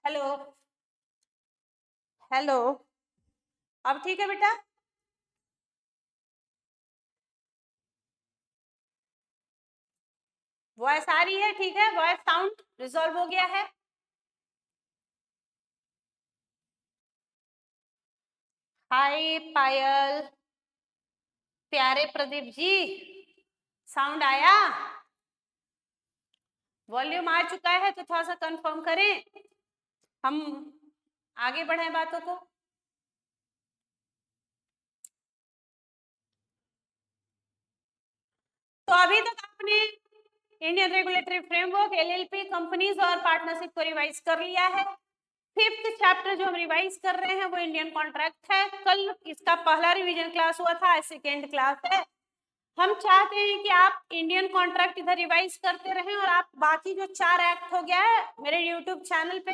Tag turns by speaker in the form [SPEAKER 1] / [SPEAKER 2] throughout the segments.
[SPEAKER 1] Hello hello. अब ठीक है बेटा? वॉइस आ रही है? ठीक है, वॉइस साउंड रिजॉल्व हो गया है। हाय पायल, प्यारे प्रदीप जी, साउंड आया? वॉल्यूम आ चुका है तो थोड़ा सा कंफर्म करें, हम आगे बढ़ें बातों को। तो अभी तक आपने Indian regulatory framework, LLP, companies और पार्टनरशिप को रिवाइज कर लिया है। फिफ्थ चैप्टर जो हम रिवाइज कर रहे हैं वो इंडियन कॉन्ट्रैक्ट है। कल इसका पहला रिवीजन क्लास हुआ था, आज सेकेंड क्लास है। हम चाहते हैं कि आप इंडियन कॉन्ट्रैक्ट इधर रिवाइज करते रहें और आप बाकी जो 4 एक्ट हो गया है मेरे यूट्यूब चैनल पे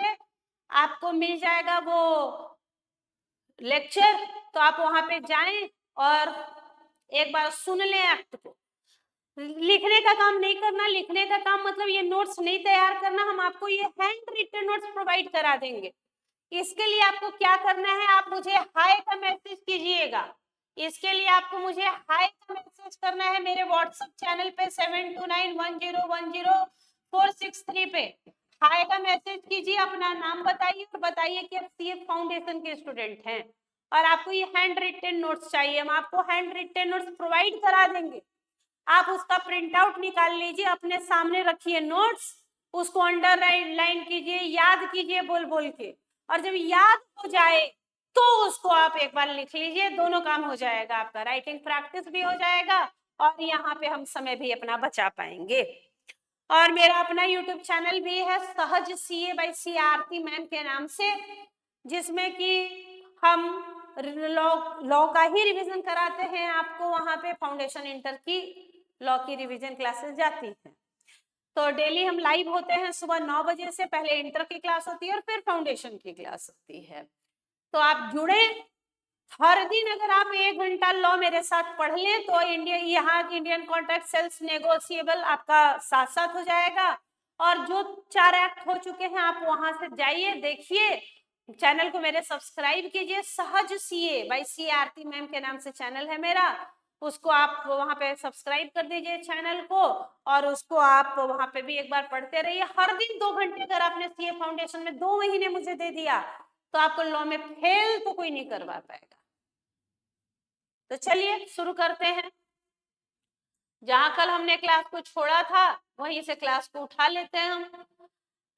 [SPEAKER 1] आपको मिल जाएगा वो लेक्चर, तो आप वहां पे जाएं और एक बार सुन लें एक्ट को। लिखने का काम नहीं करना, लिखने का काम मतलब ये नोट्स नहीं तैयार करना, हम आपको ये हैंड रिटन नोट्स प्रोवाइड करा देंगे। इसके लिए आपको क्या करना है, आप मुझे हाय का मैसेज कीजिएगा। इसके लिए आपको मुझे हाय का मैसेज करना है मेरे व्हाट्सएप चैनल पे 7291010463 पे। हाय का मैसेज कीजिए, अपना नाम बताइए और बताइए कि आप सीएफ फाउंडेशन के स्टूडेंट हैं और आपको ये हैंड रिटन नोट्स चाहिए। हम आपको हैंड रिटन नोट्स प्रोवाइड करा देंगे, आप उसका प्रिंट आउट निकाल लीजिए, अपने सामने रखिए नोट्स, उसको अंडरलाइन कीजिए, याद कीजिए बोल बोल के, और जब याद हो जाए तो उसको आप एक बार लिख लीजिए। दोनों काम हो जाएगा, आपका राइटिंग प्रैक्टिस भी हो जाएगा और यहाँ पे हम समय भी अपना बचा पाएंगे। और मेरा अपना यूट्यूब चैनल भी है सहज सीए बाय सी आरती मैम के नाम से, जिसमें कि हम लॉ का ही रिवीजन कराते हैं आपको। वहां पे फाउंडेशन इंटर की लॉ की रिवीजन क्लासेस जाती हैं। तो डेली हम लाइव होते हैं सुबह 9 बजे से, पहले इंटर की क्लास होती है और फिर फाउंडेशन की क्लास होती है। तो आप जुड़े, हर दिन अगर आप 1 घंटा लॉ मेरे साथ पढ़ लें तो यहाँ इंडियन कॉन्ट्रैक्ट सेल्स नेगोशिएबल आपका साथ साथ हो जाएगा। और जो 4 एक्ट हो चुके हैं आप वहां से जाइए, देखिए, चैनल को मेरे सब्सक्राइब कीजिए। सहज सीए बाय सी आरती मैम के नाम से चैनल है मेरा, उसको आप वहां पे सब्सक्राइब कर दीजिए चैनल को, और उसको आप वहां पे भी एक बार पढ़ते रहिए। हर दिन 2 घंटे अगर आपने सीए फाउंडेशन में 2 महीने मुझे दे दिया तो आपको लॉ में फेल तो कोई नहीं करवा पाएगा। तो चलिए शुरू करते हैं। जहां कल हमने क्लास को छोड़ा था वहीं से क्लास को उठा लेते हैं हम।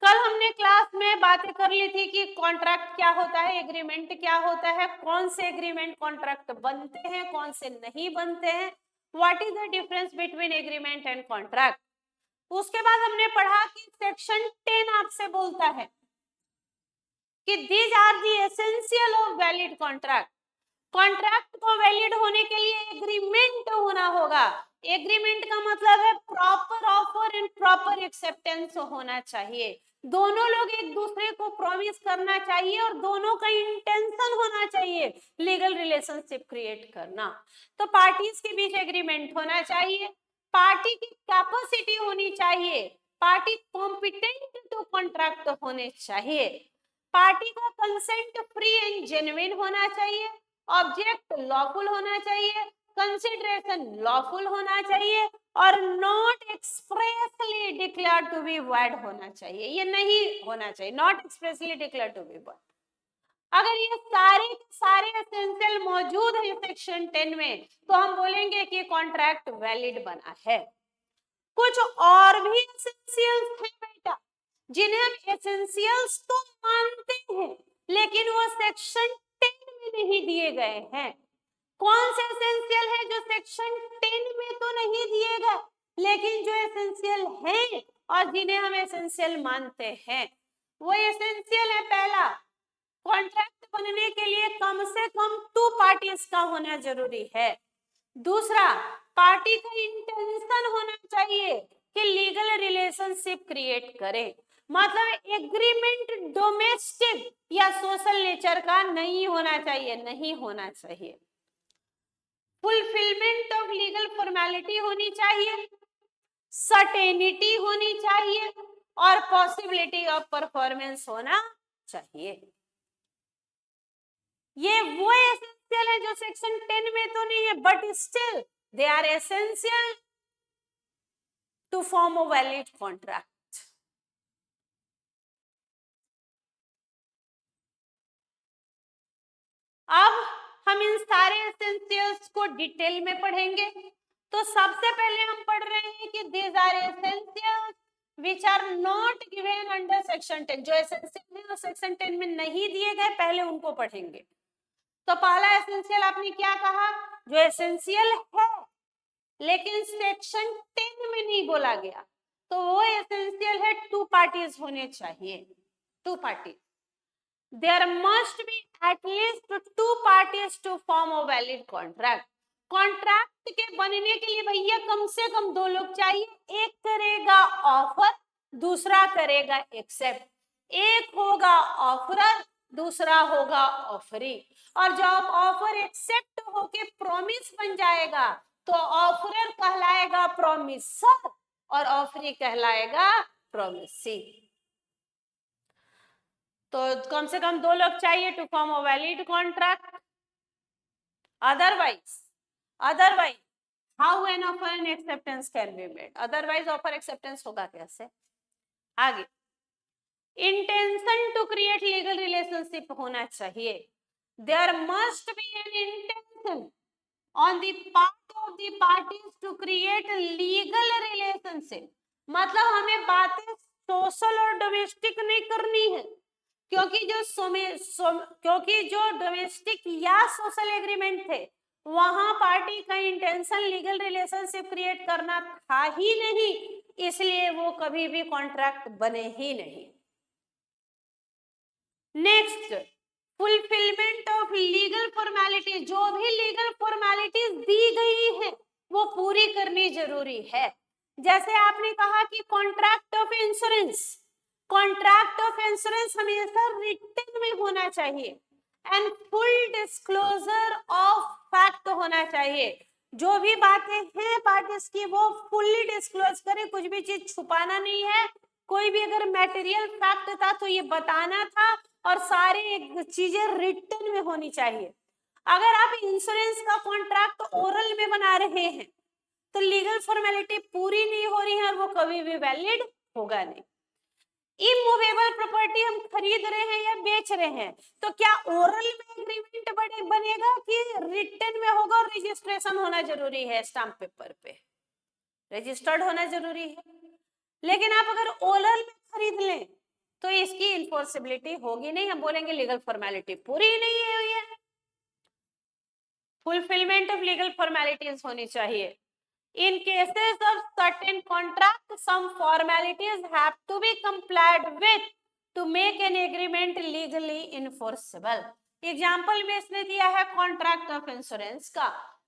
[SPEAKER 1] कल हमने क्लास में बातें कर ली थी कि कॉन्ट्रैक्ट क्या होता है, एग्रीमेंट क्या होता है, कौन से एग्रीमेंट कॉन्ट्रैक्ट बनते हैं, कौन से नहीं बनते हैं, what is the difference between agreement and contract. उसके बाद हमने पढ़ा कि सेक्शन 10 आपसे बोलता है कि these are the essential of valid contract. Contract को वैलिड होने के लिए एग्रीमेंट होना होगा। एग्रीमेंट का मतलब है proper offer and proper acceptance होना चाहिए। दोनों लोग एक दूसरे को प्रॉमिस करना चाहिए और दोनों का इंटेंशन होना चाहिए लीगल रिलेशनशिप क्रिएट करना। तो पार्टीज के बीच एग्रीमेंट होना चाहिए, पार्टी की कैपेसिटी होनी चाहिए, पार्टी कॉम्पिटेंट टू कॉन्ट्रैक्ट होने चाहिए, पार्टी का कंसेंट फ्री एंड जेन्युइन होना चाहिए, ऑब्जेक्ट लॉफुल होना चाहिए, कंसिडरेशन लॉफुल होना चाहिए और not expressly declared to be void होना चाहिए। ये नहीं होना चाहिए, not expressly declared to be void. अगर ये सारे सारे एसेंशियल मौजूद है सेक्शन 10 में तो हम बोलेंगे कि कॉन्ट्रैक्ट वैलिड बना है। कुछ और भी एसेंशियल्स हैं बेटा जिन्हें हम एसेंशियल्स तो मानते हैं लेकिन वो सेक्शन 10 में नहीं दिए गए हैं। कौन से एसेंशियल है जो सेक्शन 10 में तो नहीं दिए गए लेकिन जो एसेंशियल हैं और जिन्हें हम एसेंशियल मानते हैं? वो एसेंशियल है, पहला, कॉन्ट्रैक्ट बनने के लिए कम से कम 2 पार्टीज का होना जरूरी है। दूसरा, पार्टी का इंटेंशन होना चाहिए कि लीगल रिलेशनशिप क्रिएट करे, मतलब एग्रीमेंट डोमेस्टिक या सोशल नेचर का नहीं होना चाहिए, नहीं होना चाहिए। फुलफिलमेंट ऑफ लीगल फॉर्मेलिटी होनी चाहिए, सर्टेनिटी होनी चाहिए और पॉसिबिलिटी ऑफ परफॉर्मेंस होना चाहिए। ये वो एसेंशियल है जो सेक्शन 10 में तो नहीं है, but still they are essential to form a valid contract. अब हम इन सारे एसेंशियल्स को डिटेल में पढ़ेंगे। तो सबसे पहले हम पढ़ रहे हैं कि these are essentials which are not given under section 10। जो एसेंशियल है वो सेक्शन 10 में नहीं दिए गए, पहले उनको पढ़ेंगे। तो पहला एसेंशियल आपने क्या कहा, जो एसेंशियल है लेकिन सेक्शन 10 में नहीं बोला गया, तो वो एसेंशियल है टू पार्टीज होने चाहिए। Two parties, there must be at least two parties to form a valid contract। Contract के बनने के लिए भैया कम से कम दो लोग चाहिए, एक करेगा ऑफर, दूसरा करेगा एक्सेप्ट। एक होगा ऑफरर, दूसरा होगा ऑफरी। और जब ऑफर एक्सेप्ट होके प्रॉमिस बन जाएगा तो ऑफरर कहलाएगा प्रॉमिसर और ऑफरी कहलाएगा प्रॉमिसी। तो कम से कम दो लोग चाहिए to form a valid contract. Otherwise how an offer and acceptance can be made, otherwise offer acceptance होगा कैसे। आगे, intention to create legal relationship होना चाहिए। There must be an intention on the part of the parties to create legal relationship. मतलब हमें बातें social और domestic नहीं करनी है, क्योंकि जो डोमेस्टिक या सोशल एग्रीमेंट थे वहां पार्टी का इंटेंशन लीगल रिलेशनशिप क्रिएट करना था ही नहीं, इसलिए वो कभी भी कॉन्ट्रैक्ट बने ही नहीं। Next, fulfilment of legal formality. जो भी लीगल फॉर्मेलिटीज दी गई है वो पूरी करनी जरूरी है। जैसे आपने कहा कि contract of insurance, contract of insurance हमेशा रिटन में होना चाहिए and full disclosure of fact होना चाहिए। जो भी बातें हैं पार्टीज की वो फुल्ली डिस्क्लोज करें, कुछ भी चीज छुपाना नहीं है। कोई भी अगर मटेरियल फैक्ट था तो ये बताना था और सारी चीजें रिटन में होनी चाहिए। अगर आप इंश्योरेंस का कॉन्ट्रैक्ट ओरल में बना रहे हैं तो लीगल फॉर्मेलिटी पूरी नहीं हो रही है और वो कभी भी वैलिड होगा नहीं। इमूवेबल प्रॉपर्टी हम खरीद रहे हैं या बेच रहे हैं तो क्या ओरल में एग्रीमेंट बनेगा कि रिटन में होगा, और रजिस्ट्रेशन होना जरूरी है, स्टाम्प पेपर पे रजिस्टर्ड होना जरूरी है। लेकिन आप अगर ओरल में खरीद लें तो इसकी इन्फोर्सिबिलिटी होगी नहीं, हम बोलेंगे लीगल फॉर्मेलिटी पूरी नहीं हुई है। फुलफिलमेंट ऑफ लीगल फॉर्मेलिटीज होनी चाहिए। In cases of certain contract, some formalities have to be complied with to make an agreement legally enforceable। Example में इसने दिया है कॉन्ट्रैक्ट ऑफ इंश्योरेंस का।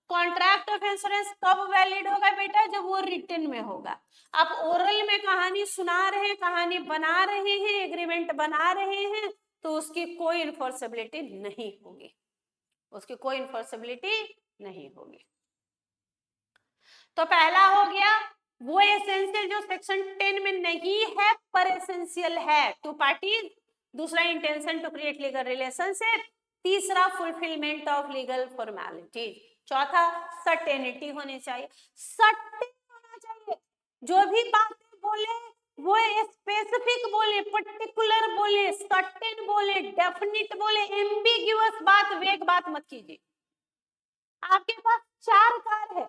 [SPEAKER 1] कॉन्ट्रैक्ट ऑफ इंश्योरेंस कब वैलिड होगा बेटा, जब वो रिटन में होगा। आप ओरल में कहानी सुना रहे हैं, कहानी बना रहे हैं, एग्रीमेंट बना रहे हैं, तो उसकी कोई इन्फोर्सेबिलिटी नहीं होगी, उसकी कोई इन्फोर्सेबिलिटी नहीं होगी। तो पहला हो गया वो एसेंशियल जो सेक्शन 10 में नहीं है पर एसेंशियल है, टू पार्टीज। दूसरा, intention to create legal relationship. तीसरा, फुलफिलमेंट ऑफ लीगल फॉर्मेलिटी। चौथा, सर्टेनिटी होनी चाहिए, सर्टेन होना चाहिए। जो भी बातें बोले वो स्पेसिफिक बोले, पर्टिकुलर बोले, सर्टेन बोले, डेफिनिट बोले। एम्बिग्युअस बात, वेग बात मत कीजिए। आपके पास 4 कार है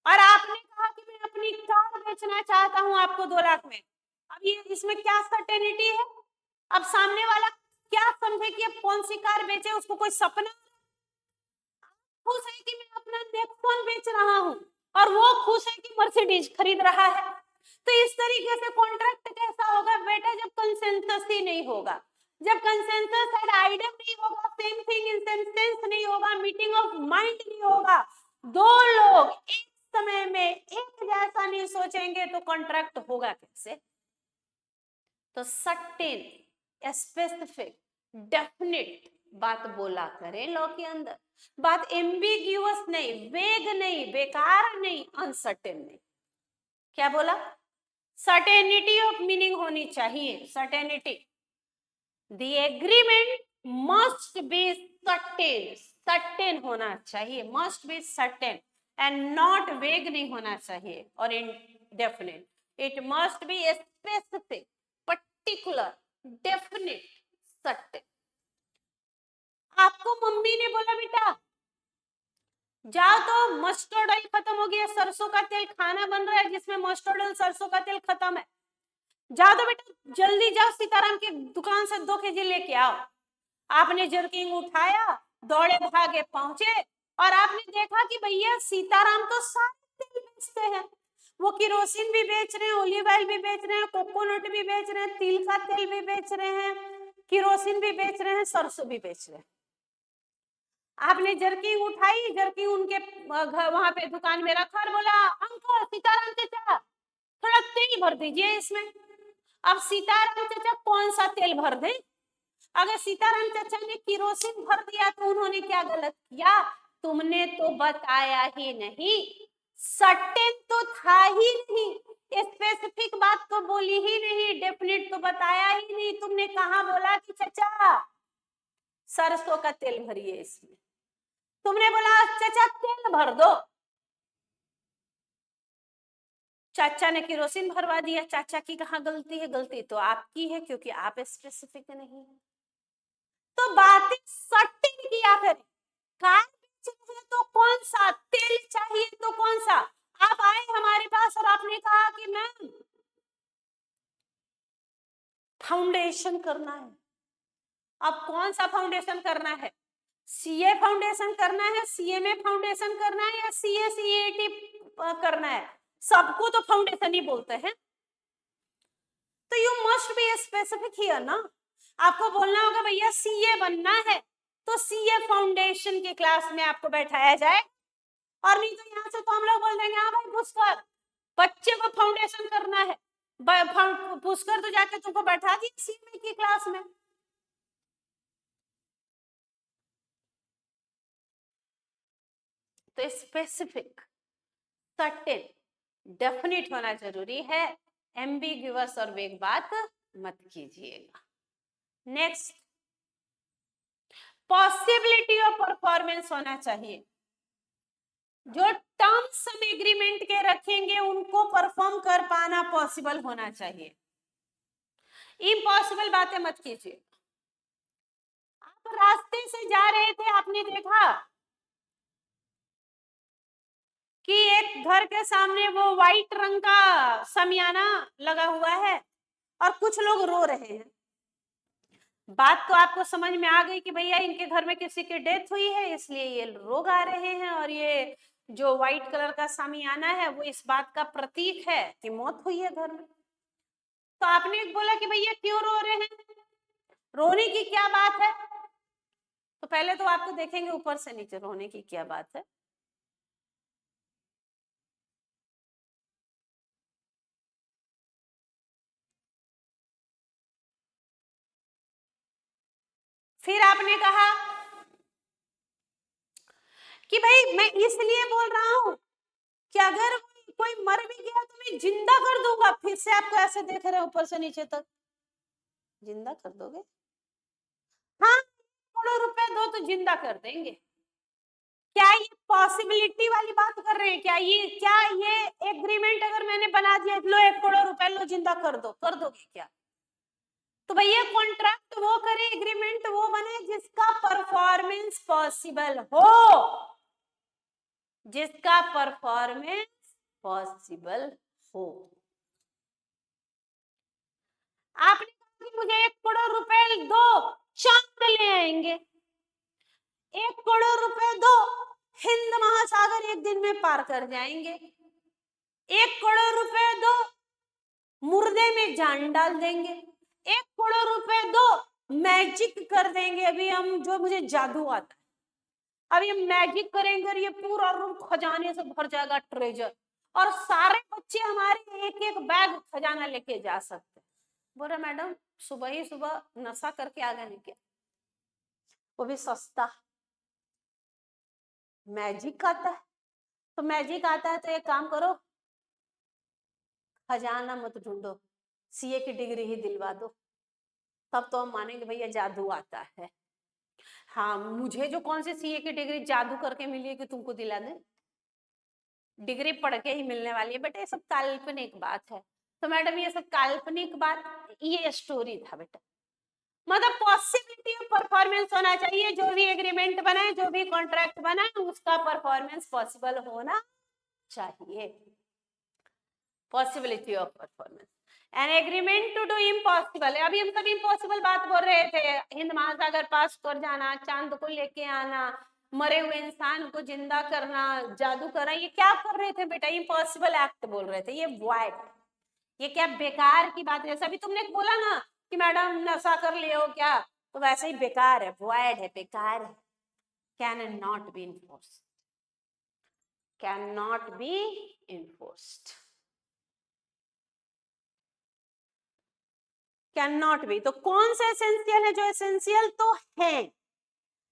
[SPEAKER 1] और आपने कहा कि मैं अपनी कार बेचना चाहता हूं आपको 2 लाख में। अब ये इसमें क्या सर्टेनिटी है? अब सामने वाला क्या समझे कि अब कौन सी कार बेचे, उसको कोई सपना खुश है कि मैं अपना नेक्सॉन बेच रहा हूं और वो खुश है कि मर्सिडीज खरीद रहा है। तो इस तरीके से कॉन्ट्रैक्ट कैसा होगा बेटा, जब कंसेंसस ही नहीं होगा, जब कंसेंसस एंड आइडिया नहीं होगा, same thing in same sense नहीं होगा, मीटिंग ऑफ माइंड नहीं होगा, 2 लोग एक समय में एक जैसा नहीं सोचेंगे तो कॉन्ट्रैक्ट होगा कैसे। तो सर्टेन, स्पेसिफिक, डेफिनिट बात बोला करें लॉ के अंदर। बात एम्बिग्युअस नहीं, वेग नहीं, बेकार नहीं, अनसर्टेन नहीं। क्या बोला? सर्टेनिटी ऑफ मीनिंग होनी चाहिए, certainty. The agreement must be certain, certain होना चाहिए, must be certain and not वेग नहीं होना चाहिए और indefinite. It must be specific, particular, definite, certain. आपको मम्मी ने बोला बेटा जाओ तो मस्टर्ड ऑयल खत्म हो गया, सरसों का तेल खाना बन रहा है जिसमें मस्टर्ड ऑयल सरसों का तेल खत्म है, जाओ तो बेटा जल्दी जाओ सीताराम की दुकान से 2 केजी लेके आओ। आपने जर्किंग उठाया, दौड़े भागे पहुंचे और आपने देखा कि भैया सीताराम तो सारे तेल बेचते हैं, वो किरोसिन भी बेच रहे हैं, ऑलिव ऑयल भी बेच रहे हैं, कोकोनट भी बेच रहे हैं, तिल का तेल भी बेच रहे हैं, किरोसिन भी बेच रहे हैं, सरसों भी बेच रहे हैं। आपने जर्किंग उठाई, जर्किंग उनके वहां पे दुकान में रखा और बोला अंकल सीताराम चाचा थोड़ा तेल भर दीजिए इसमें। अब सीताराम चाचा कौन सा तेल भर दे? अगर सीताराम चाचा ने किरोसिन भर दिया तो उन्होंने क्या गलत किया? तुमने तो बताया ही नहीं, सर्टेन तो था ही नहीं, स्पेसिफिक बात तो बोली ही नहीं, डेफिनिट तो बताया ही नहीं। तुमने कहा बोला कि चाचा सरसों का तेल भरिए इसमें, तुमने बोला चाचा तेल भर दो, चाचा ने किरोसिन भरवा दिया। चाचा की कहाँ गलती है? गलती तो आपकी है क्योंकि आप स्पेसिफिक नहीं है। तो बातें सर्टेन किया करें। कार बेचनी है तो कौन सा तेल चाहिए, तो कौन सा? आप आए हमारे पास और आपने कहा कि मैम फाउंडेशन करना है। अब कौन सा फाउंडेशन करना है? सीए फाउंडेशन करना है, सीएमए फाउंडेशन करना है या सीए सीएटी करना है? सबको तो फाउंडेशन ही बोलते हैं। तो you must be specific here ना। आपको बोलना होगा भैया सीए बनना है तो सीए फाउंडेशन के क्लास में आपको बैठाया जाए, और नहीं तो यहाँ से तो हम लोग बोल देंगे हाँ भाई पुष्कर बच्चे को फाउंडेशन करना है, पुष्कर तो जाके तुमको बैठा दी सीए की क्लास में। तो स्पेसिफिक, सर्टेन, डेफिनिट होना जरूरी है, एम्बिग्यूअस और वेग बात मत कीजिएगा। नेक्स्ट, पॉसिबिलिटी ऑफ परफॉर्मेंस होना चाहिए। जो टर्म्स हम एग्रीमेंट के रखेंगे उनको परफॉर्म कर पाना पॉसिबल होना चाहिए, इम्पॉसिबल बातें मत कीजिए। आप रास्ते से जा रहे थे, आपने देखा कि एक घर के सामने वो व्हाइट रंग का समियाना लगा हुआ है और कुछ लोग रो रहे हैं। बात तो आपको समझ में आ गई कि भैया इनके घर में किसी की डेथ हुई है इसलिए ये लोग आ रहे हैं, और ये जो व्हाइट कलर का सामियाना है वो इस बात का प्रतीक है कि मौत हुई है घर में। तो आपने बोला कि भैया क्यों रो रहे हैं, रोने की क्या बात है? तो पहले तो आपको देखेंगे ऊपर से नीचे रोने की क्या बात है। फिर आपने कहा कि भाई मैं इसलिए बोल रहा हूं कि अगर कोई मर भी गया तो मैं जिंदा कर दूंगा। फिर से आपको ऐसे देख रहे हैं ऊपर से नीचे तक, जिंदा कर दोगे? हाँ, करोड़ों रुपए दो तो जिंदा कर देंगे। क्या ये पॉसिबिलिटी वाली बात कर रहे हैं? क्या ये एग्रीमेंट अगर मैंने बना दिया लो 1 करोड़ रुपए लो जिंदा कर दो, कर दोगे क्या? तो भैया कॉन्ट्रैक्ट वो करे, एग्रीमेंट वो बने जिसका परफॉर्मेंस पॉसिबल हो, जिसका परफॉर्मेंस पॉसिबल हो। आपने कहा कि मुझे 1 करोड़ रुपए दो, चांद ले आएंगे। 1 करोड़ रुपए दो, हिंद महासागर एक दिन में पार कर जाएंगे। 1 करोड़ रुपए दो, मुर्दे में जान डाल देंगे। 1 करोड़ रुपए दो, मैजिक कर देंगे। अभी हम जो मुझे जादू आता है, अब ये मैजिक करेंगे और ये पूरा रूम खजाने से भर जाएगा, ट्रेजर, और सारे बच्चे हमारे एक एक बैग खजाना लेके जा सकते हैं। बोला मैडम सुबह ही सुबह नशा करके आ गए क्या? वो भी सस्ता। मैजिक आता है तो मैजिक आता है तो एक काम करो, खजाना मत ढूंढो, सीए की डिग्री ही दिलवा दो, तब तो हम मानेंगे भैया जादू आता है। हाँ, मुझे जो कौन सी सीए की डिग्री जादू करके मिली है कि तुमको दिला दे? डिग्री पढ़ के ही मिलने वाली है बेटा, ये सब काल्पनिक बात है। तो मैडम ये सब काल्पनिक बात, ये स्टोरी था बेटा। मतलब पॉसिबिलिटी ऑफ परफॉर्मेंस होना चाहिए, जो भी एग्रीमेंट बनाए, जो भी कॉन्ट्रैक्ट बनाए, उसका परफॉर्मेंस पॉसिबल होना चाहिए। Possibility of performance, an agreement to do impossible. अभी हम सब इम्पॉसिबल बात बोल रहे थे, हिंद महासागर पास कर जाना, चांद को लेके आना, मरे हुए इंसान को जिंदा करना, जादू करना, ये क्या कर रहे थे बेटा? इम्पॉसिबल एक्ट बोल रहे थे, ये वॉइड, ये क्या बेकार की बात है। जैसा अभी तुमने बोला ना कि मैडम नशा कर लिए हो क्या, तो वैसे ही बेकार है, वॉइड है, बेकार है, can not be enforced, can not be enforced, can not be. तो कौन से एसेंशियल है? जो एसेंशियल तो है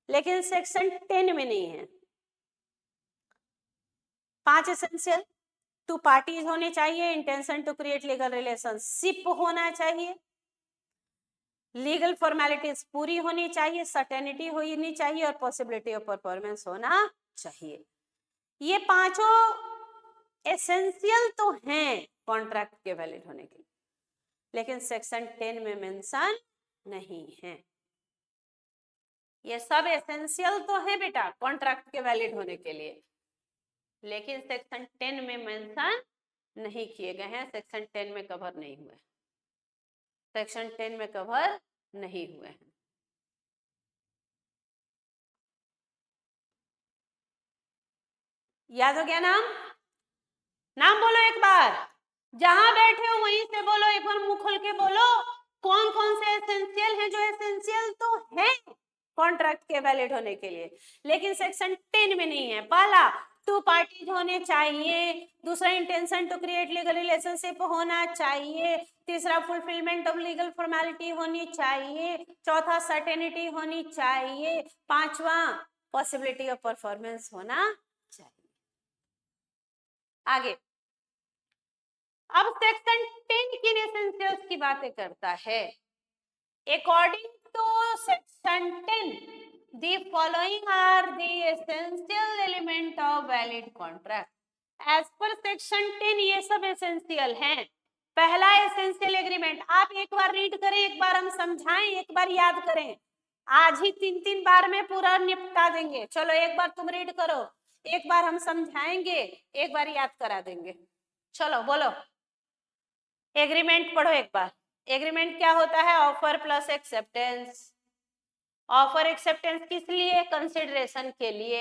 [SPEAKER 1] लेकिन सेक्शन 10 में नहीं है। 5 एसेंशियल, 2 पार्टीज होने चाहिए, intention to create legal relationship होना चाहिए, लीगल फॉर्मेलिटीज पूरी होनी चाहिए, सर्टेनिटी होनी चाहिए और पॉसिबिलिटी ऑफ परफॉर्मेंस होना चाहिए। ये पांचों एसेंशियल तो हैं कॉन्ट्रैक्ट के वैलिड होने के लिए, लेकिन सेक्शन 10 में मेंशन नहीं है। ये सब एसेंशियल तो है बेटा कॉन्ट्रैक्ट के वैलिड होने के लिए, लेकिन सेक्शन 10 में मेंशन नहीं किए गए हैं, सेक्शन 10 में कवर नहीं हुए, सेक्शन 10 में कवर नहीं हुए हैं। याद हो गया नाम? नाम बोलो एक बार, जहां बैठे हो वहीं से बोलो, एक बार मुंह खोल के बोलो, कौन कौन से एसेंशियल हैं? जो एसेंशियल तो है कॉन्ट्रैक्ट के वैलिड होने के लिए, लेकिन सेक्शन 10 में नहीं है। पहला, 2 पार्टीज होने चाहिए, दूसरा intention to create legal relationship होना चाहिए, तीसरा फुलफिलमेंट ऑफ लीगल फॉर्मेलिटी होनी चाहिए, चौथा सर्टेनिटी होनी चाहिए, पांचवा पॉसिबिलिटी ऑफ परफॉर्मेंस होना चाहिए। आगे, अब सेक्शन 10 किन एसेंशियल्स की बातें करता है? According to section 10, the following are the essential element of valid contract. As per section 10 ये सब एसेंशियल हैं। पहला एसेंशियल एग्रीमेंट, आप एक बार रीड करें, एक बार हम समझाएं, एक बार याद करें, आज ही 3-3 बार में पूरा निपटा देंगे। चलो एक बार तुम रीड करो, एक बार हम समझाएंगे, एक बार याद करा देंगे। चलो बोलो, एग्रीमेंट पढ़ो एक बार। एग्रीमेंट क्या होता है? Offer plus acceptance. Offer acceptance किस लिए? कंसिडरेशन के लिए।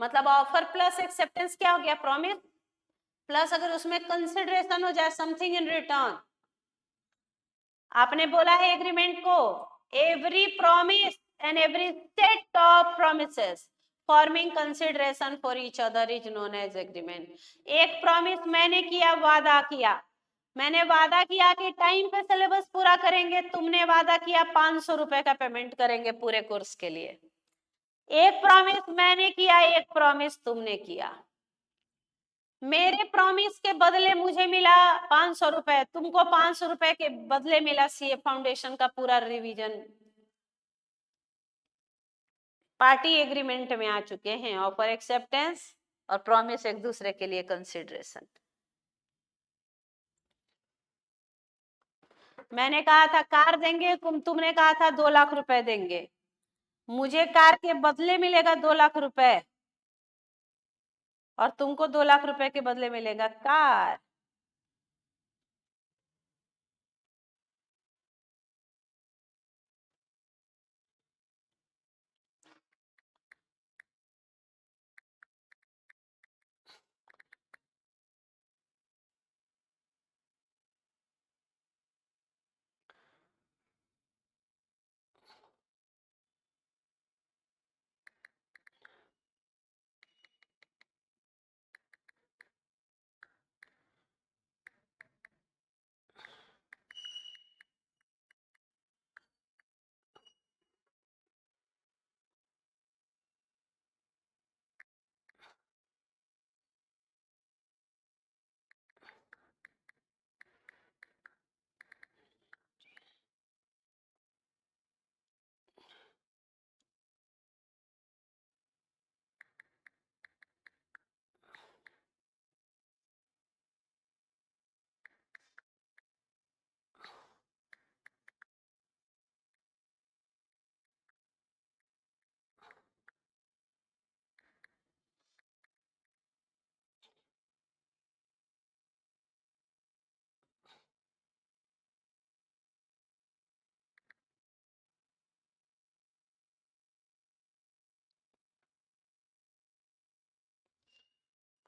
[SPEAKER 1] मतलब ऑफर प्लस एक्सेप्टेंस क्या हो गया? प्रॉमिस प्लस अगर उसमें कंसिडरेशन हो जाए, समथिंग इन रिटर्न। आपने बोला है एग्रीमेंट को, every promise and every set of promises forming consideration for each other is known as agreement. एक प्रॉमिस मैंने किया, वादा किया, मैंने वादा किया कि टाइम पे सिलेबस पूरा करेंगे, तुमने वादा किया 500 रुपए का पेमेंट करेंगे पूरे कोर्स के लिए। एक प्रॉमिस मैंने किया, एक प्रॉमिस तुमने किया। मेरे प्रॉमिस के बदले मुझे मिला 500 रुपए, तुमको 500 रुपए के बदले मिला सीए फाउंडेशन का पूरा रिवीजन। पार्टी एग्रीमेंट में आ चुके हैं, ऑफर एक्सेप्टेंस और प्रॉमिस एक दूसरे के लिए कंसिडरेशन। मैंने कहा था कार देंगे, तुमने कहा था 2 लाख रुपए देंगे, मुझे कार के बदले मिलेगा 2 लाख रुपए और तुमको 2 लाख रुपए के बदले मिलेगा कार।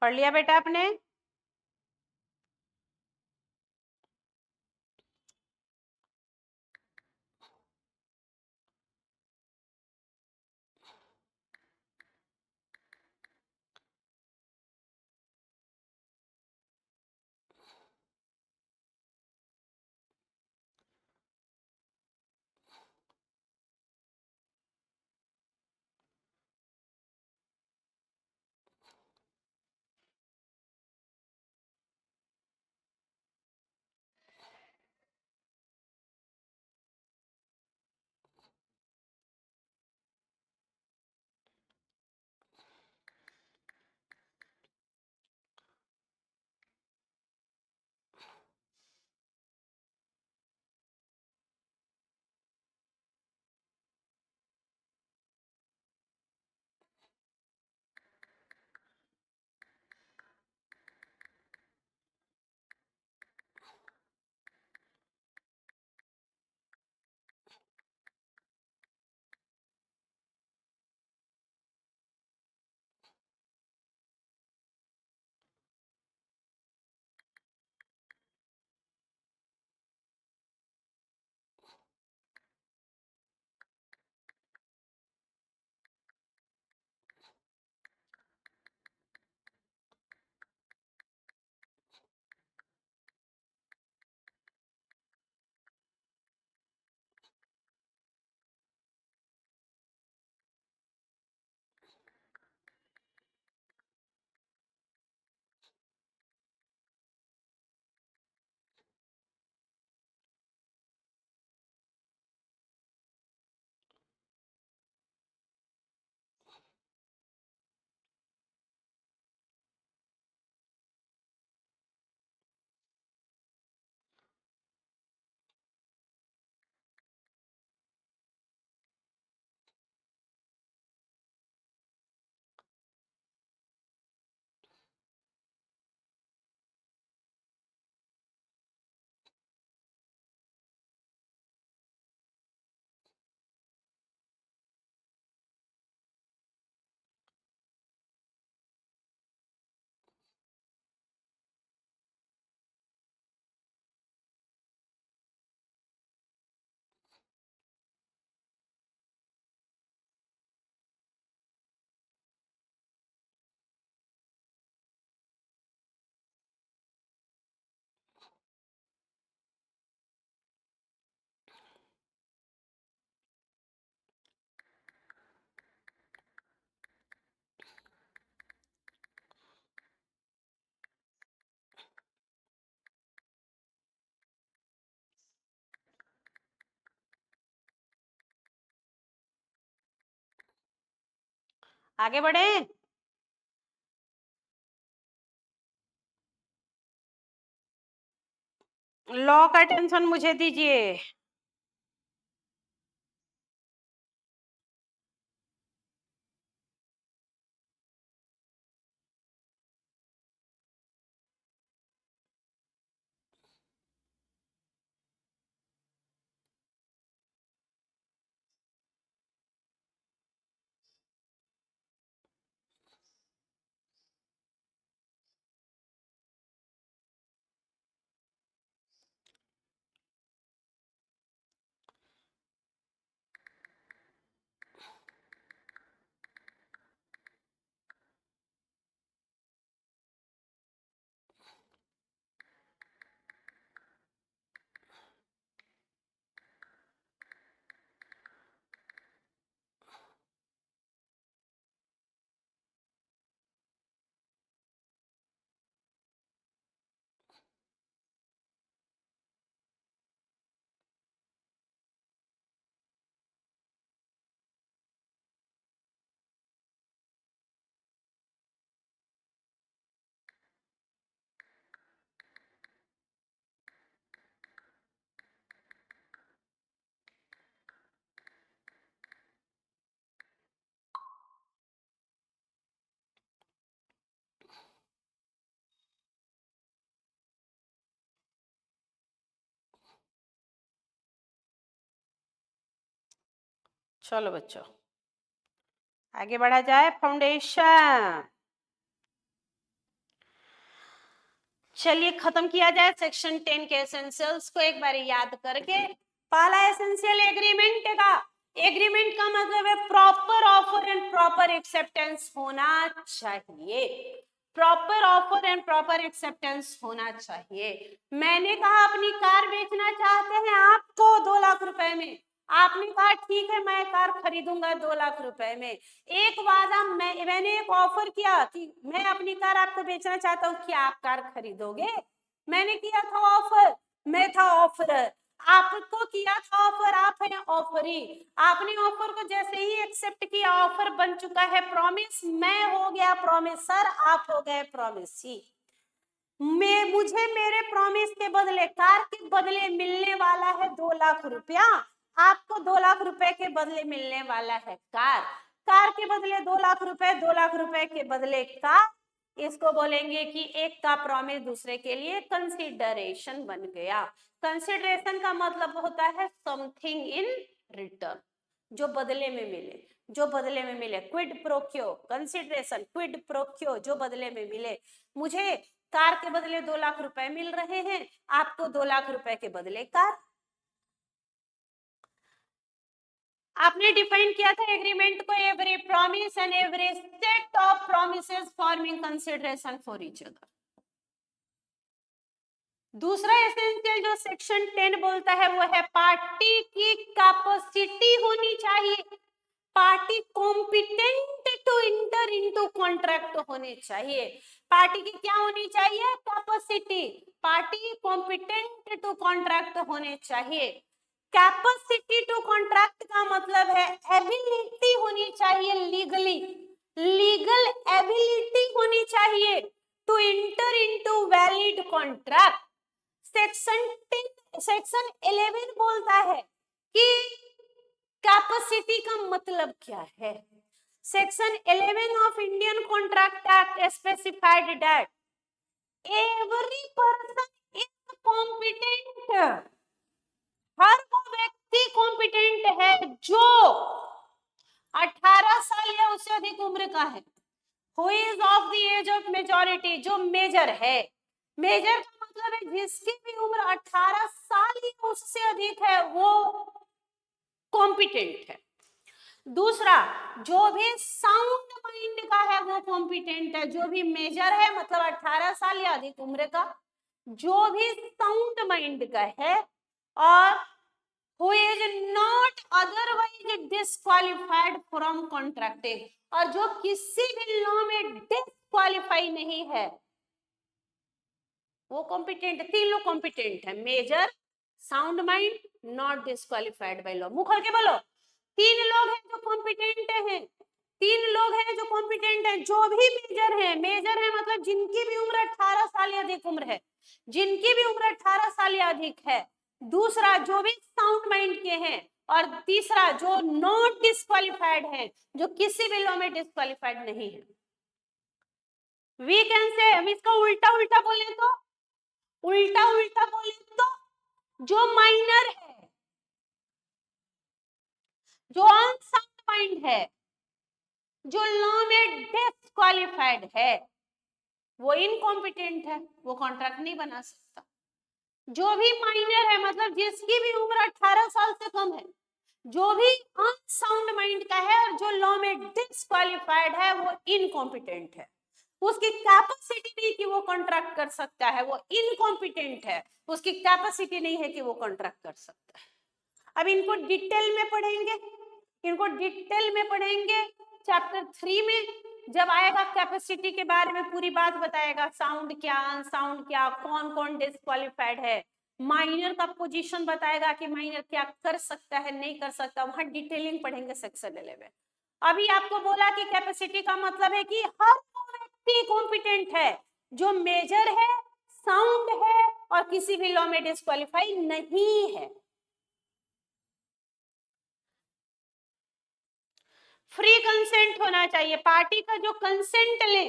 [SPEAKER 1] पढ़ लिया बेटा आपने? आगे बढ़े? लॉ का टेंशन मुझे दीजिए। चलो बच्चों आगे बढ़ा जाए। फाउंडेशन चलिए खत्म किया जाए सेक्शन 10 के एसेंशियल्स को एक बार याद करके। पहला एसेंशियल एग्रीमेंट का, एग्रीमेंट का मतलब है proper offer and proper acceptance होना चाहिए। Proper offer and proper acceptance होना चाहिए। मैंने कहा अपनी कार बेचना चाहते हैं आपको 2 लाख रुपए में, आपने कहा ठीक है मैं कार खरीदूंगा 2 लाख रुपए में। एक वादा मैंने एक ऑफर किया कि मैं अपनी कार आपको बेचना चाहता हूँ, क्या आप कार खरीदोगे? मैंने किया था ऑफर, मैं था ऑफरर, आपको किया था ऑफर, आप है ऑफरी। आपने ऑफर को जैसे ही एक्सेप्ट किया ऑफर बन चुका है प्रॉमिस, मैं हो गया प्रॉमिसर, आप हो गए प्रॉमिसी। मुझे मेरे प्रॉमिस के बदले, कार के बदले मिलने वाला है 2 लाख रुपया, आपको 2 लाख रुपए के बदले मिलने वाला है कार। कार के बदले 2 लाख रुपए, 2 लाख रुपए के बदले कार, इसको बोलेंगे कि एक का प्रॉमिस दूसरे के लिए कंसिडरेशन बन गया। कंसिडरेशन का मतलब होता है समथिंग इन रिटर्न, जो बदले में मिले, जो बदले में मिले। क्विड प्रोक्यो, कंसिडरेशन, क्विड प्रोक्यो, जो बदले में मिले। मुझे कार के बदले 2 लाख रुपए मिल रहे हैं, आपको 2 लाख रुपए के बदले कार। आपने डिफाइन किया था एग्रीमेंट को, every promise and every set of promises forming consideration for each other. दूसरा एसेंशियल जो सेक्शन 10 बोलता है वो है पार्टी की कैपेसिटी होनी चाहिए, party competent to enter into contract होने चाहिए। पार्टी की क्या होनी चाहिए? Capacity. Party competent to contract होने चाहिए। कैपेसिटी टू कॉन्ट्रैक्ट का मतलब है एबिलिटी होनी चाहिए, लीगली, लीगल एबिलिटी होनी चाहिए to enter into valid contract. Section 11 बोलता है कि कैपेसिटी का मतलब क्या है। Section 11 of Indian contract act specified that every person is competent, हर वो व्यक्ति कॉम्पिटेंट है जो 18 साल या उससे अधिक उम्र का है, who is of the age of majority, जो मेजर है। मेजर का मतलब है जिसकी भी उम्र 18 साल या उससे अधिक है वो कॉम्पिटेंट है। दूसरा, जो भी साउंड माइंड का है वो कॉम्पिटेंट है। जो भी मेजर है मतलब 18 साल या अधिक उम्र का, जो भी साउंड माइंड का है, और who is not otherwise disqualified from contracting, और जो किसी भी लॉ में डिस्क्वालीफाई नहीं है वो कॉम्पिटेंट। तीन लोग कॉम्पिटेंट है, major, sound mind, not disqualified by law. मुंह खोल के बोलो, 3 लोग हैं जो कॉम्पिटेंट हैं, 3 लोग हैं जो कॉम्पिटेंट हैं। जो भी मेजर है, मेजर है मतलब जिनकी भी उम्र 18 साल या अधिक उम्र है, जिनकी भी उम्र 18 साल या अधिक है। दूसरा, जो भी साउंड माइंड के हैं, और तीसरा जो नॉट डिस्क्वालीफाइड है, जो किसी भी लॉ में डिस्क्वालीफाइड नहीं है। वी कैन से, हम इसका उल्टा उल्टा बोले तो, उल्टा उल्टा बोले तो जो माइनर है, जो अनसाउंड माइंड है, जो लॉ में डिस्क्वालीफाइड है, वो इनकॉम्पिटेंट है, वो कॉन्ट्रैक्ट नहीं बना सकता। जो भी माइनर है मतलब जिसकी भी उम्र 18 साल से कम है, जो भी अनसाउंड माइंड का है और जो लॉ में डिस्क्वालीफाइड है वो इनकॉम्पिटेंट है। उसकी कैपेसिटी नहीं कि वो कॉन्ट्रैक्ट कर सकता है, वो इनकॉम्पिटेंट है, उसकी कैपेसिटी नहीं है कि वो कॉन्ट्रैक्ट कर सकता है। अब इनको डिटेल में पढ़ेंगे, इनको डिटेल में पढ़ेंगे चैप्टर 3 में। जब आएगा कैपेसिटी के बारे में पूरी बात बताएगा, साउंड क्या, अनसाउंड क्या, कौन कौन डिस्क्वालीफाइड है, माइनर का पोजीशन बताएगा कि माइनर क्या कर सकता है, नहीं कर सकता, वहां डिटेलिंग पढ़ेंगे सेक्शन 11। अभी आपको बोला कि कैपेसिटी का मतलब है कि हर व्यक्ति कॉम्पिटेंट है जो मेजर है, साउंड है और किसी भी लॉ में डिस्क्वालीफाई नहीं है। फ्री कंसेंट होना चाहिए, पार्टी का जो कंसेंट ले,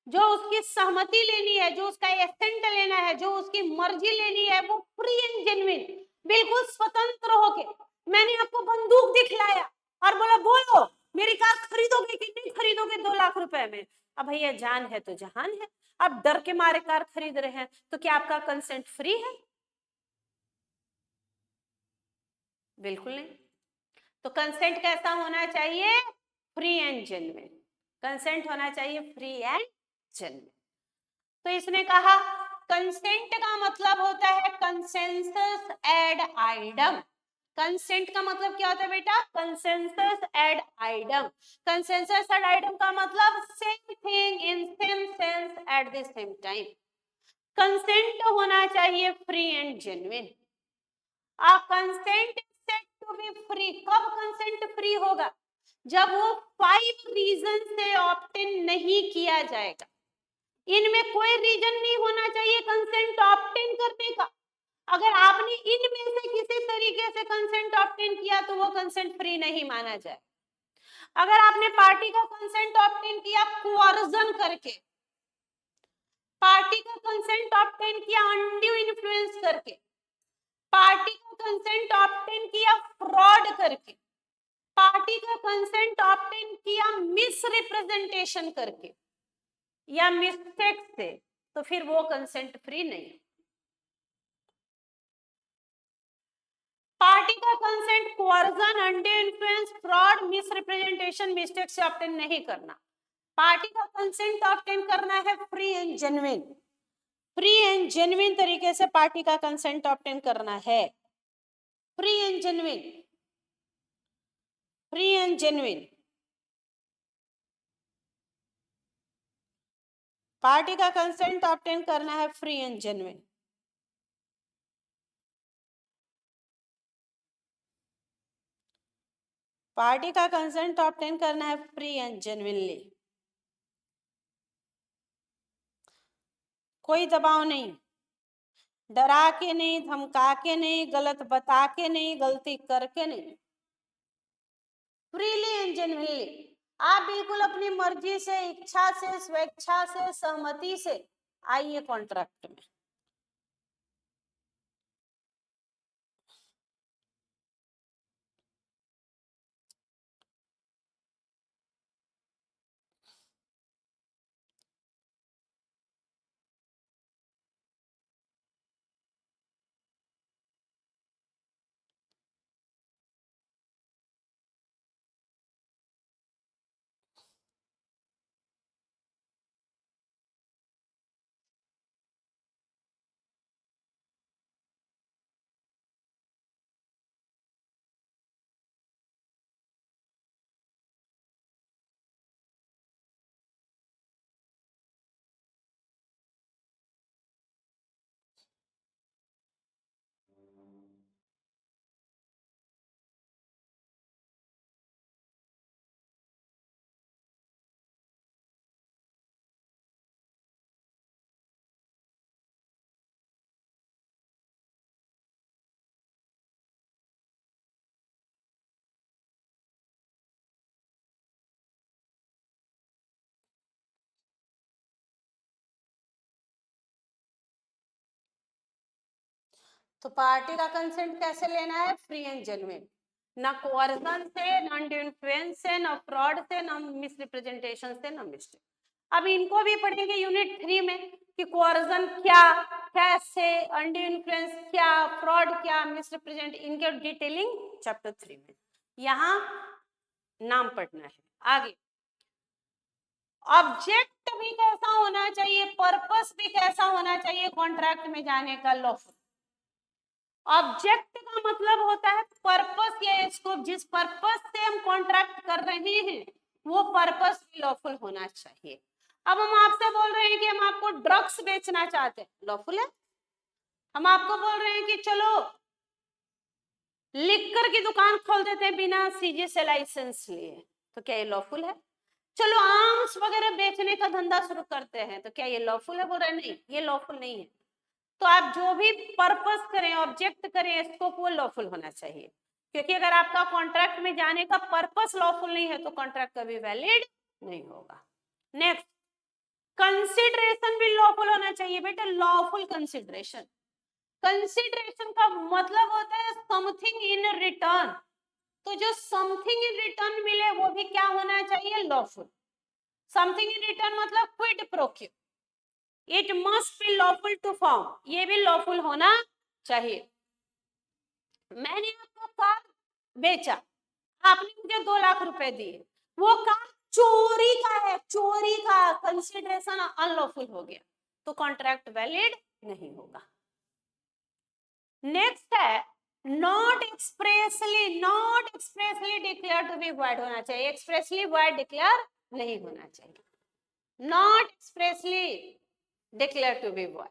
[SPEAKER 1] जो उसकी सहमति लेनी है, जो उसका एसेंट लेना है, जो उसकी मर्जी लेनी है, वो फ्री एंड जेन्युइन, बिल्कुल स्वतंत्र होके। मैंने आपको बंदूक दिखलाया और बोला बोलो मेरी कार खरीदोगे कि नहीं खरीदोगे 2 लाख रुपए में, अब भैया जान है तो जहान है, आप डर के मारे कार खरीद रहे हैं तो क्या आपका कंसेंट फ्री है? बिल्कुल नहीं। तो कंसेंट कैसा होना चाहिए? Free and genuine. कंसेंट होना चाहिए फ्री एंड जेन्युइन। तो इसने कहा कंसेंट का मतलब होता है कंसेंसस एड आइडम। कंसेंट का मतलब क्या होता है बेटा? Consensus ad idem. Consensus ad idem का मतलब same thing in same sense at the same time. Consent होना चाहिए free and genuine. A consent said to be free. कब कंसेंट फ्री होगा? जब वो 5 रीजन से ऑप्टेन नहीं किया जाएगा। इनमें कोई रीजन नहीं होना चाहिए कंसेंट ऑप्टेन करने का। अगर आपने इनमें से किसी तरीके से कंसेंट ऑप्टेन किया तो वो कंसेंट फ्री नहीं माना जाए। अगर आपने पार्टी का कंसेंट ऑप्टेन किया कोअर्जन करके, पार्टी का कंसेंट ऑप्टेन किया अनड्यू इन्फ्लुएंस करके, पार्टी का कंसेंट ऑप्टेन किया फ्रॉड करके, पार्टी का कंसेंट ऑप्टेन किया मिसरिप्रेजेंटेशन करके या मिस्टेक से, तो फिर वो कंसेंट फ्री नहीं। पार्टी का consent coercion, undue influence, fraud, misrepresentation, mistake से ऑब्टेन नहीं करना। पार्टी का कंसेंट ऑब्टेन करना है free and genuine. Free and genuine तरीके से पार्टी का कंसेंट ऑब्टेन करना है। Free and genuine, free and genuine. Party का कंसेंट ऑब्टेन करना है फ्री एंड जेन्युइन। पार्टी का कंसेंट ऑब्टेन करना है फ्री एंड जेन्युइनली। कोई दबाव नहीं, डरा के नहीं, धमका के नहीं, गलत बता के नहीं, गलती करके नहीं, फ्रीली एंड जेन्युइनली। आप बिल्कुल अपनी मर्जी से, इच्छा से, स्वेच्छा से, सहमति से आइए कॉन्ट्रैक्ट में। तो पार्टी का कंसेंट कैसे लेना है? Free and genuine. ना कोअर्जन से, ना इन्फ्लुएंस से, ना फ्रॉड से, ना मिसरिप्रेजेंटेशन से, ना मिस्टेक। अब इनको भी पढ़ेंगे यूनिट 3 में कि कोअर्जन क्या, कैसे, अनड्यू इन्फ्लुएंस क्या, फ्रॉड क्या, मिसरिप्रेजेंट, इनके डिटेलिंग चैप्टर 3 में। यहाँ नाम पढ़ना है। आगे ऑब्जेक्ट भी कैसा होना चाहिए, पर्पस भी कैसा होना चाहिए कॉन्ट्रैक्ट में जाने का? लॉफुल। ऑब्जेक्ट का मतलब होता है पर्पस या स्कोप। जिस पर्पस से हम कॉन्ट्रैक्ट कर रहे हैं वो पर्पस भी लॉफुल होना चाहिए। अब हम आपसे बोल रहे हैं कि हम आपको ड्रग्स बेचना चाहते हैं, लॉफुल है। हम आपको बोल रहे हैं कि चलो लिक्कर की दुकान खोल देते हैं बिना सीजी से लाइसेंस लिए, तो क्या ये लॉफुल है? चलो आर्म्स वगैरह बेचने का धंधा शुरू करते हैं, तो क्या ये लॉफुल है? बोल रहे हैं नहीं, ये लॉफुल नहीं है। तो आप जो भी पर्पस करें, ऑब्जेक्ट करें, स्कोप, वो लॉफुल होना चाहिए। क्योंकि अगर आपका कॉन्ट्रैक्ट में जाने का पर्पस लॉफुल नहीं है तो कॉन्ट्रैक्ट कभी वैलिड नहीं होगा। नेक्स्ट, कंसिडरेशन भी लॉफुल होना चाहिए बेटा। लॉफुल कंसिडरेशन, कंसिडरेशन का मतलब होता है समथिंग इन रिटर्न। तो जो समथिंग इन रिटर्न मिले वो भी क्या होना चाहिए? लॉफुल। समथिंग इन रिटर्न मतलब quid pro quo, it must be lawful to form, ये भी लॉफुल होना चाहिए। मैंने आपको कार बेचा, आपने मुझे 2 लाख रुपए दिए, वो कार चोरी का है, चोरी का, कंसिडरेशन अनलॉफुल हो गया, तो कॉन्ट्रैक्ट वैलिड नहीं होगा। नेक्स्ट है not expressly declare to be void होना चाहिए, एक्सप्रेसली वॉइड डिक्लेयर नहीं होना चाहिए, not expressly declare to be void.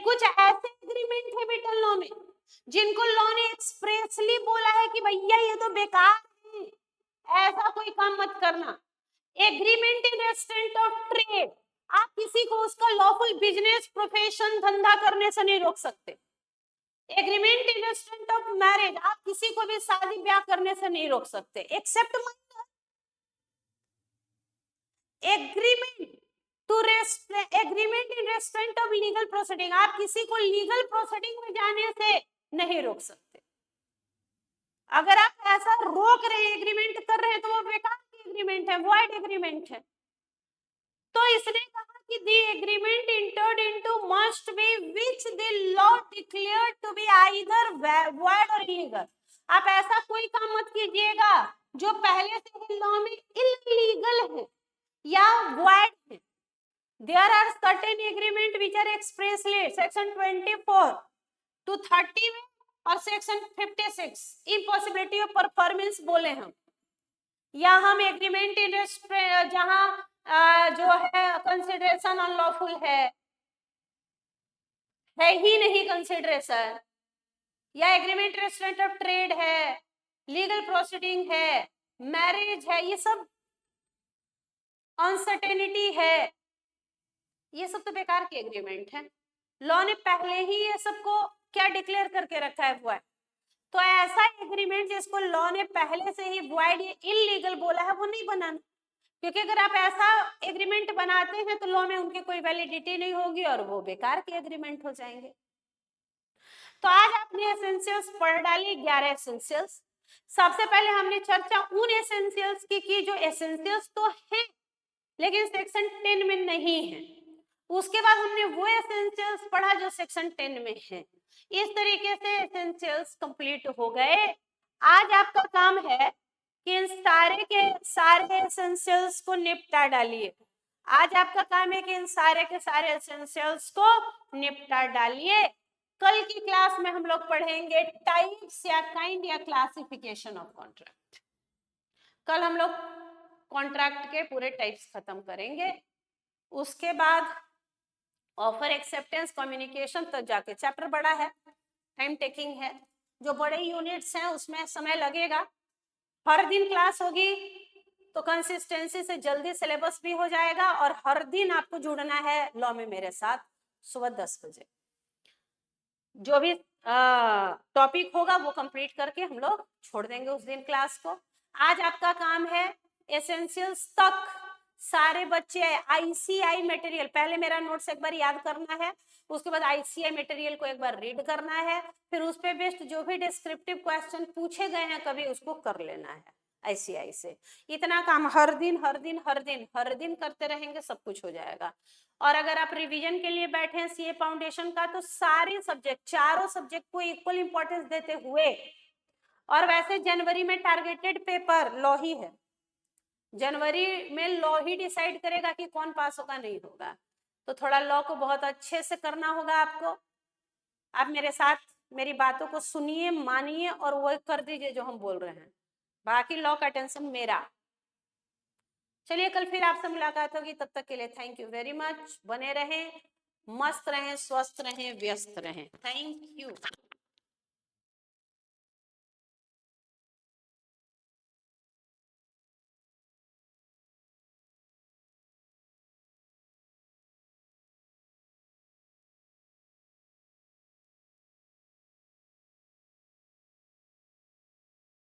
[SPEAKER 1] कुछ ऐसे एग्रीमेंट है बेटा लॉ में जिनको लॉ ने एक्सप्रेसली बोला है कि भैया ये तो बेकार है, ऐसा कोई काम मत करना। Agreement in restraint of trade, आप किसी को उसका लॉफुल बिजनेस प्रोफेशन धंधा करने से नहीं रोक सकते। Agreement in restraint of marriage, आप किसी को भी शादी ब्याह करने से नहीं रोक सकते, except agreement to agreement in restraint of legal proceeding, आप किसी को लीगल प्रोसीडिंग में जाने से नहीं रोक सकते। अगर आप ऐसा रोक रहे हैं, एग्रीमेंट कर रहे हैं, तो वो बेकार की एग्रीमेंट है, वॉइड एग्रीमेंट है। तो इसने कहा कि the agreement entered into must be which the law declared to be either void और इलीगल। आप ऐसा कोई काम मत कीजिएगा जो पहले से ही लॉ में इलीगल है या वॉइड है। There are certain agreement which are expressly section 24 to 30 में और section 56 impossibility of performance बोले हम, या हम एग्रीमेंट इन जहां जो है कंसिडरेशन अनलॉफुल है ही नहीं कंसिडरेशन, या एग्रीमेंट रेस्ट्रेंट ऑफ ट्रेड है, लीगल प्रोसीडिंग है, मैरिज है, ये सब अनसर्टेनिटी है, ये सब तो बेकार के एग्रीमेंट है। लॉ ने पहले ही ये सबको क्या डिक्लेयर करके रखा है, वॉइड। तो ऐसा एग्रीमेंट जिसको लॉ ने पहले से ही वॉइड या इलीगल बोला है वो नहीं बनाना, क्योंकि अगर आप ऐसा एग्रीमेंट बनाते हैं तो लॉ में उनकी कोई वैलिडिटी नहीं होगी और वो बेकार के एग्रीमेंट हो जाएंगे। तो आज आपने एसेंशियल्स पढ़ डाली, 11 एसेंशियल्स। सबसे पहले हमने चर्चा उन एसेंशियल्स की जो एसेंशियल्स तो हैं लेकिन सेक्शन 10 में नहीं है। उसके बाद हमने वो एसेंशियल्स पढ़ा जो सेक्शन 10 में है। इस तरीके से एसेंशियल्स कंप्लीट हो गए। आज आपका काम है कि इन सारे के सारे एसेंशियल्स को निपटा डालिए। आज आपका काम है कि इन सारे के सारे एसेंशियल्स को निपटा डालिए। कल की क्लास में हम लोग पढ़ेंगे टाइप्स या काइंड या क्लासिफिकेशन ऑफ कॉन्ट्रैक्ट। कल हम लोग कॉन्ट्रैक्ट के पूरे टाइप्स खत्म करेंगे। उसके बाद ऑफर, एक्सेप्टेंस, कम्युनिकेशन तक जाके चैप्टर बड़ा है, टाइम टेकिंग है। जो बड़े यूनिट्स हैं उसमें समय लगेगा। हर दिन क्लास होगी तो कंसिस्टेंसी से जल्दी सिलेबस भी हो जाएगा और हर दिन आपको जुड़ना है लॉ में मेरे साथ सुबह 10 बजे। जो भी टॉपिक होगा वो कंप्लीट करके हम लोग छोड़ देंगे उस दिन क्लास को। आज आपका काम है एसेंशियल्स तक सारे बच्चे आईसीआई मटेरियल, पहले मेरा नोट्स एक बार याद करना है, उसके बाद आईसीआई मटेरियल को एक बार रीड करना है, फिर उस पे बेस्ड जो भी डिस्क्रिप्टिव क्वेश्चन पूछे गए हैं कभी उसको कर लेना है आईसीआई से। इतना काम हर दिन हर दिन हर दिन हर दिन करते रहेंगे, सब कुछ हो जाएगा। और अगर आप रिवीजन के लिए बैठे हैं सीए फाउंडेशन का तो सारे सब्जेक्ट, चारों सब्जेक्ट को इक्वल इंपॉर्टेंस देते हुए, और वैसे जनवरी में टारगेटेड पेपर लॉ ही है, जनवरी में लॉ ही डिसाइड करेगा कि कौन पास होगा नहीं होगा, तो थोड़ा लॉ को बहुत अच्छे से करना होगा आपको। आप मेरे साथ मेरी बातों को सुनिए, मानिए और वो कर दीजिए जो हम बोल रहे हैं, बाकी लॉ का टेंशन मेरा। चलिए कल फिर आपसे मुलाकात होगी, तब तक के लिए थैंक यू वेरी मच। बने रहें, मस्त रहें, स्वस्थ रहें, व्यस्त रहें। Thank you.